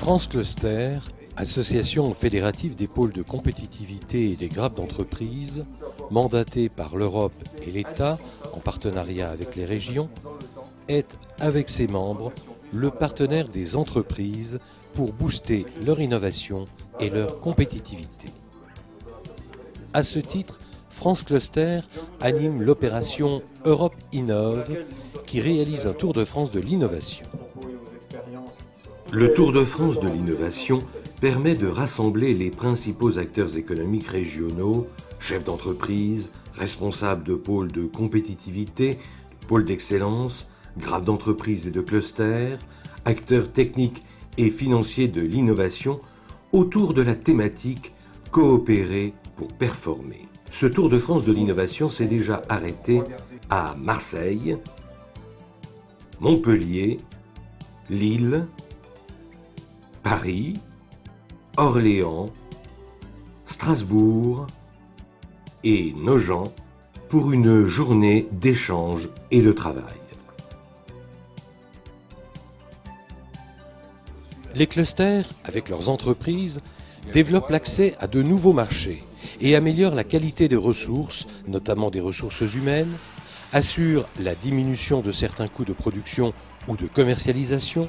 France Cluster, association fédérative des pôles de compétitivité et des grappes d'entreprise, mandatée par l'Europe et l'État en partenariat avec les régions, est, avec ses membres, le partenaire des entreprises pour booster leur innovation et leur compétitivité. À ce titre, France Cluster anime l'opération Europe Innove qui réalise un Tour de France de l'innovation. Le Tour de France de l'innovation permet de rassembler les principaux acteurs économiques régionaux, chefs d'entreprise, responsables de pôles de compétitivité, pôles d'excellence, grappes d'entreprise et de clusters, acteurs techniques et financiers de l'innovation autour de la thématique « Coopérer pour performer ». Ce Tour de France de l'innovation s'est déjà arrêté à Marseille, Montpellier, Lille, Paris, Orléans, Strasbourg et Nogent pour une journée d'échange et de travail. Les clusters, avec leurs entreprises, développent l'accès à de nouveaux marchés et améliorent la qualité des ressources, notamment des ressources humaines, assurent la diminution de certains coûts de production ou de commercialisation,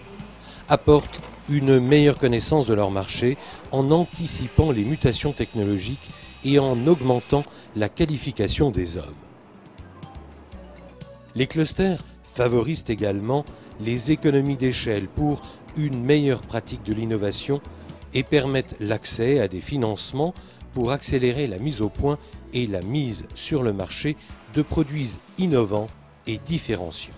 apportent une meilleure connaissance de leur marché en anticipant les mutations technologiques et en augmentant la qualification des hommes. Les clusters favorisent également les économies d'échelle pour une meilleure pratique de l'innovation et permettent l'accès à des financements pour accélérer la mise au point et la mise sur le marché de produits innovants et différenciants.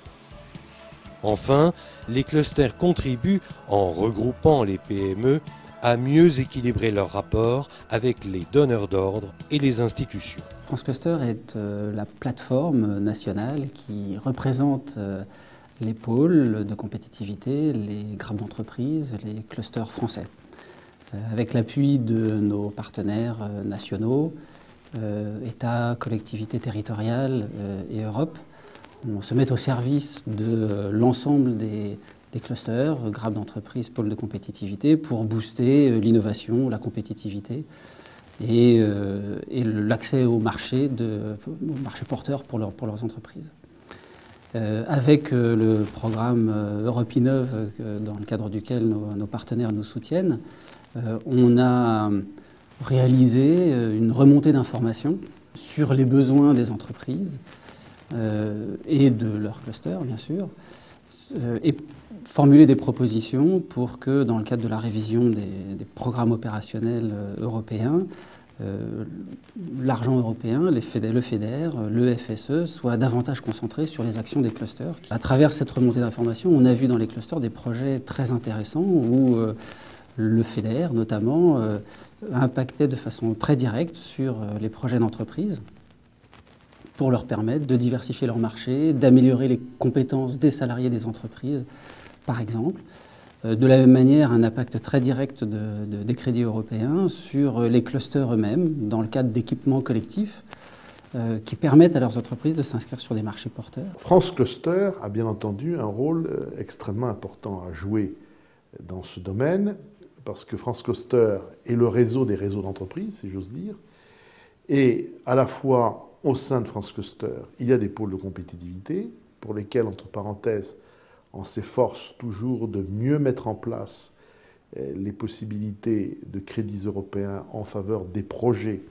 Enfin, les clusters contribuent, en regroupant les PME, à mieux équilibrer leurs rapports avec les donneurs d'ordre et les institutions. France Cluster est la plateforme nationale qui représente les pôles de compétitivité, les grappes d'entreprise, les clusters français. Avec l'appui de nos partenaires nationaux, État, collectivités territoriales et Europe, on se met au service de l'ensemble des clusters, grappes d'entreprise, pôles de compétitivité, pour booster l'innovation, la compétitivité et l'accès au marché porteur pour leurs entreprises. Avec le programme Europe Innove, dans le cadre duquel nos partenaires nous soutiennent, on a réalisé une remontée d'informations sur les besoins des entreprises et de leurs clusters, bien sûr, et formuler des propositions pour que, dans le cadre de la révision des programmes opérationnels européens, l'argent européen, le FEDER, le FSE, soit davantage concentré sur les actions des clusters. À travers cette remontée d'informations, on a vu dans les clusters des projets très intéressants où le FEDER, notamment, impactait de façon très directe sur les projets d'entreprise pour leur permettre de diversifier leur marché, d'améliorer les compétences des salariés des entreprises, par exemple. De la même manière, un impact très direct des crédits européens sur les clusters eux-mêmes, dans le cadre d'équipements collectifs qui permettent à leurs entreprises de s'inscrire sur des marchés porteurs. France Cluster a bien entendu un rôle extrêmement important à jouer dans ce domaine, parce que France Cluster est le réseau des réseaux d'entreprises, si j'ose dire, et à la fois au sein de France Cluster, il y a des pôles de compétitivité pour lesquels, entre parenthèses, on s'efforce toujours de mieux mettre en place les possibilités de crédits européens en faveur des projets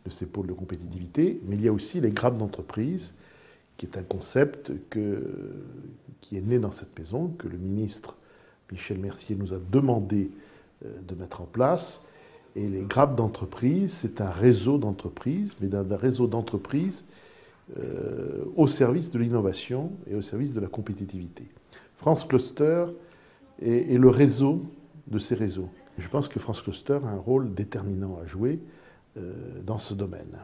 de ces pôles de compétitivité, mais il y a aussi les grappes d'entreprise, qui est un concept qui est né dans cette maison, que le ministre Michel Mercier nous a demandé de mettre en place. Et les grappes d'entreprise, c'est un réseau d'entreprises, mais d'un réseau d'entreprises au service de l'innovation et au service de la compétitivité. France Cluster est le réseau de ces réseaux. Je pense que France Cluster a un rôle déterminant à jouer dans ce domaine.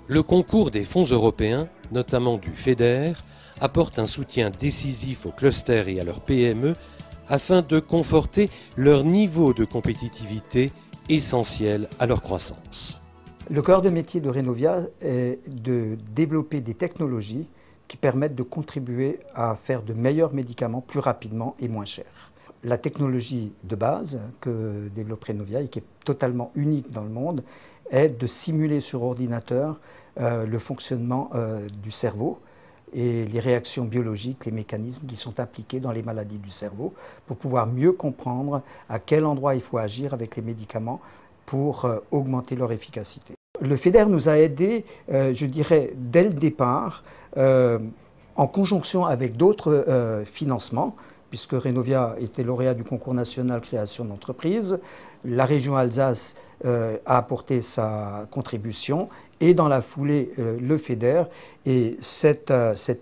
Le concours des fonds européens, notamment du FEDER, apporte un soutien décisif aux clusters et à leurs PME afin de conforter leur niveau de compétitivité essentiel à leur croissance. Le cœur de métier de Renovia est de développer des technologies qui permettent de contribuer à faire de meilleurs médicaments plus rapidement et moins chers. la technologie de base que développe Renovia et qui est totalement unique dans le monde est de simuler sur ordinateur le fonctionnement du cerveau et les réactions biologiques, les mécanismes qui sont impliqués dans les maladies du cerveau pour pouvoir mieux comprendre à quel endroit il faut agir avec les médicaments pour augmenter leur efficacité. Le FEDER nous a aidés, je dirais, dès le départ, en conjonction avec d'autres financements, puisque Renovia était lauréat du concours national création d'entreprise. La région Alsace a apporté sa contribution et dans la foulée le FEDER. Et cet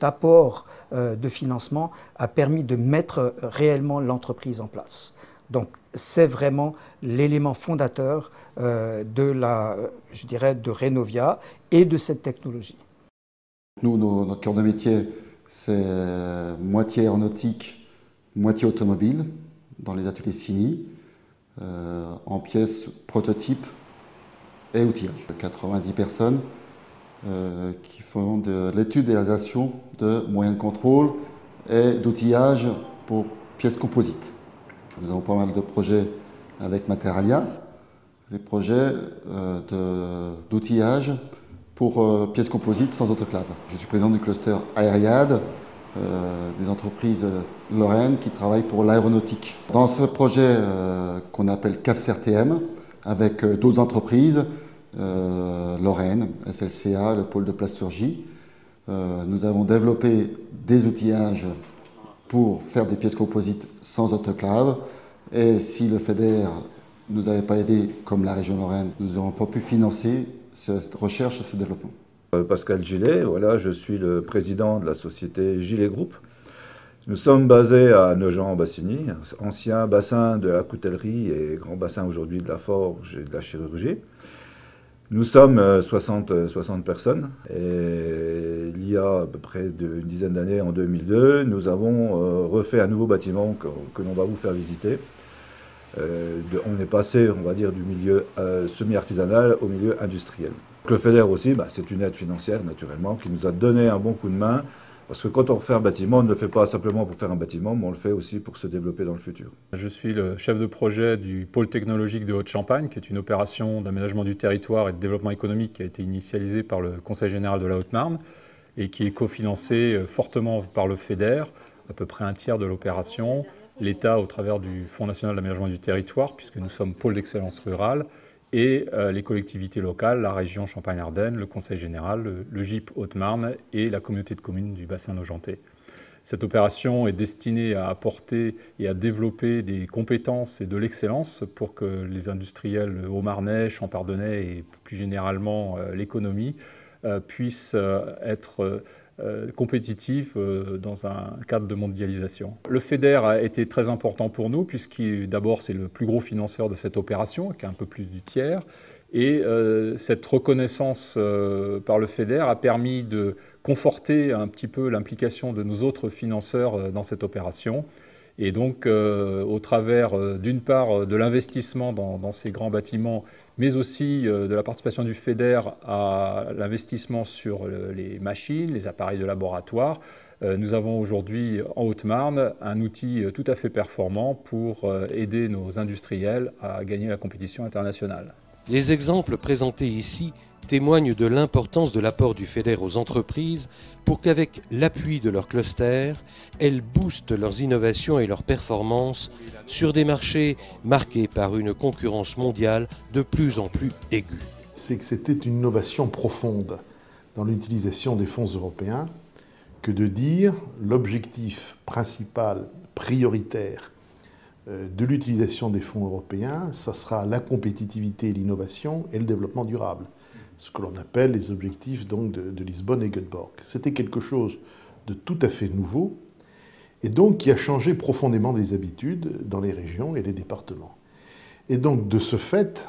apport de financement a permis de mettre réellement l'entreprise en place. Donc c'est vraiment l'élément fondateur je dirais, de Renovia et de cette technologie. Nous, notre cœur de métier, c'est moitié aéronautique, moitié automobile, dans les ateliers CINI, en pièces prototypes et outillage. 90 personnes qui font de l'étude et réalisation de moyens de contrôle et d'outillage pour pièces composites. Nous avons pas mal de projets avec Materalia, des projets d'outillage pour pièces composites sans autoclave. Je suis président du cluster Aériade, des entreprises lorraines qui travaillent pour l'aéronautique. Dans ce projet qu'on appelle CAPS-RTM, avec d'autres entreprises lorraines, SLCA, le pôle de plasturgie, nous avons développé des outillages pour faire des pièces composites sans autoclave. Et si le FEDER ne nous avait pas aidé, comme la région Lorraine, nous n'aurions pas pu financer cette recherche et ce développement. Pascal Gillet, voilà, je suis le président de la société Gillet Group. Nous sommes basés à Nogent-en-Bassigny, ancien bassin de la coutellerie et grand bassin aujourd'hui de la forge et de la chirurgie. Nous sommes 60 personnes et il y a à peu près une dizaine d'années, en 2002, nous avons refait un nouveau bâtiment que l'on va vous faire visiter. On est passé, on va dire, du milieu semi-artisanal au milieu industriel. Le FEDER aussi, c'est une aide financière, naturellement, qui nous a donné un bon coup de main. Parce que quand on refait un bâtiment, on ne le fait pas simplement pour faire un bâtiment, mais on le fait aussi pour se développer dans le futur. Je suis le chef de projet du pôle technologique de Haute-Champagne, qui est une opération d'aménagement du territoire et de développement économique qui a été initialisée par le Conseil général de la Haute-Marne et qui est cofinancée fortement par le FEDER, à peu près un tiers de l'opération, l'État au travers du Fonds national d'aménagement du territoire, puisque nous sommes pôle d'excellence rurale, et les collectivités locales, la région Champagne-Ardenne, le Conseil général, le GIP Haute-Marne et la communauté de communes du bassin nogentais. Cette opération est destinée à apporter et à développer des compétences et de l'excellence pour que les industriels haut-marnais, champardonnais et plus généralement l'économie puissent être compétitifs dans un cadre de mondialisation. Le FEDER a été très important pour nous puisqu'il, d'abord, c'est le plus gros financeur de cette opération, qui est un peu plus du tiers. Et cette reconnaissance par le FEDER a permis de conforter un petit peu l'implication de nos autres financeurs dans cette opération. Et donc, au travers, d'une part, de l'investissement dans ces grands bâtiments, mais aussi de la participation du FEDER à l'investissement sur les machines, les appareils de laboratoire, nous avons aujourd'hui en Haute-Marne un outil tout à fait performant pour aider nos industriels à gagner la compétition internationale. Les exemples présentés ici témoignent de l'importance de l'apport du FEDER aux entreprises pour qu'avec l'appui de leur cluster, elles boostent leurs innovations et leurs performances sur des marchés marqués par une concurrence mondiale de plus en plus aiguë. C'est que c'était une innovation profonde dans l'utilisation des fonds européens que de dire l'objectif principal, prioritaire de l'utilisation des fonds européens, ça sera la compétitivité, l'innovation et le développement durable. Ce que l'on appelle les objectifs donc, de Lisbonne et Göteborg. C'était quelque chose de tout à fait nouveau et donc qui a changé profondément les habitudes dans les régions et les départements. Et donc de ce fait,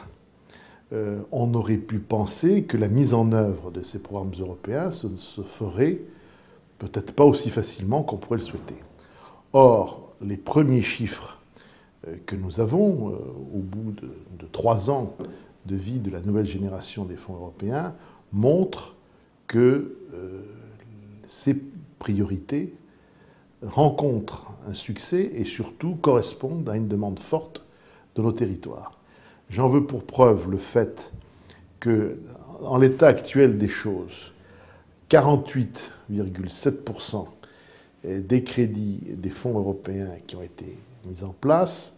on aurait pu penser que la mise en œuvre de ces programmes européens se ferait peut-être pas aussi facilement qu'on pourrait le souhaiter. Or, les premiers chiffres que nous avons au bout de 3 ans de vie de la nouvelle génération des fonds européens montrent que ces priorités rencontrent un succès et surtout correspondent à une demande forte de nos territoires. J'en veux pour preuve le fait que, en l'état actuel des choses, 48,7% des crédits des fonds européens qui ont été mis en place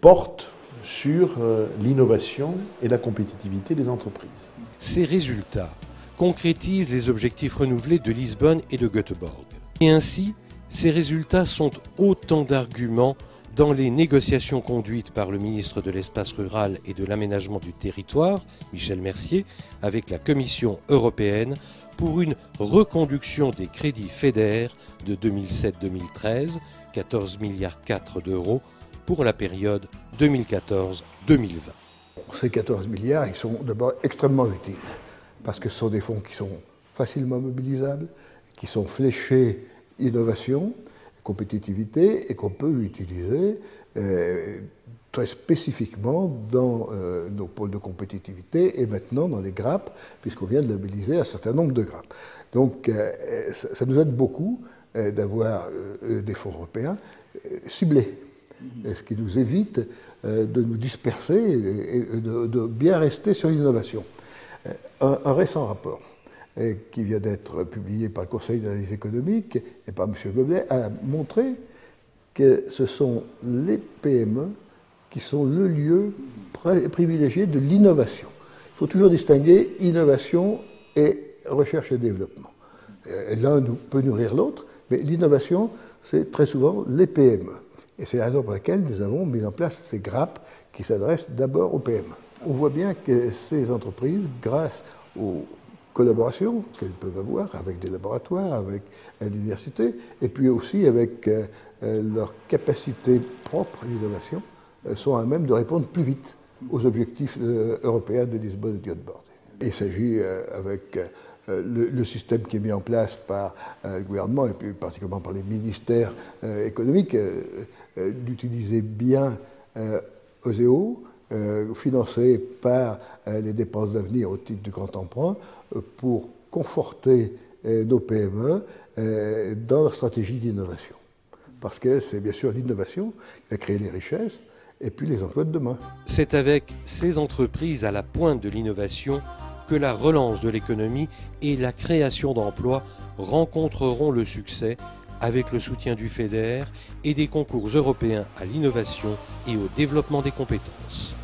portent sur l'innovation et la compétitivité des entreprises. Ces résultats concrétisent les objectifs renouvelés de Lisbonne et de Göteborg. Et ainsi, ces résultats sont autant d'arguments dans les négociations conduites par le ministre de l'Espace rural et de l'Aménagement du territoire, Michel Mercier, avec la Commission européenne pour une reconduction des crédits FEDER de 2007-2013, 14,4 milliards d'euros pour la période 2014-2020. Ces 14 milliards, ils sont d'abord extrêmement utiles, parce que ce sont des fonds qui sont facilement mobilisables, qui sont fléchés innovation, compétitivité, et qu'on peut utiliser très spécifiquement dans nos pôles de compétitivité et maintenant dans les GRAP, puisqu'on vient de labelliser un certain nombre de GRAP. Donc ça nous aide beaucoup d'avoir des fonds européens ciblés, ce qui nous évite de nous disperser et de bien rester sur l'innovation. Un récent rapport qui vient d'être publié par le Conseil d'analyse économique et par M. Goblet a montré que ce sont les PME qui sont le lieu privilégié de l'innovation. Il faut toujours distinguer innovation et recherche et développement. L'un peut nourrir l'autre, mais l'innovation, c'est très souvent les PME. Et c'est la raison pour laquelle nous avons mis en place ces GRAP qui s'adressent d'abord aux PME. On voit bien que ces entreprises, grâce aux collaborations qu'elles peuvent avoir avec des laboratoires, avec l'université, et puis aussi avec leur capacité propre d'innovation, sont à même de répondre plus vite aux objectifs européens de Lisbonne et de Göteborg. Il s'agit, avec le système qui est mis en place par le gouvernement, et puis particulièrement par les ministères économiques, d'utiliser bien OSEO, financé par les dépenses d'avenir au titre du grand emprunt, pour conforter nos PME dans leur stratégie d'innovation. Parce que c'est bien sûr l'innovation qui va créer les richesses et puis les emplois de demain. C'est avec ces entreprises à la pointe de l'innovation que la relance de l'économie et la création d'emplois rencontreront le succès avec le soutien du FEDER et des concours européens à l'innovation et au développement des compétences.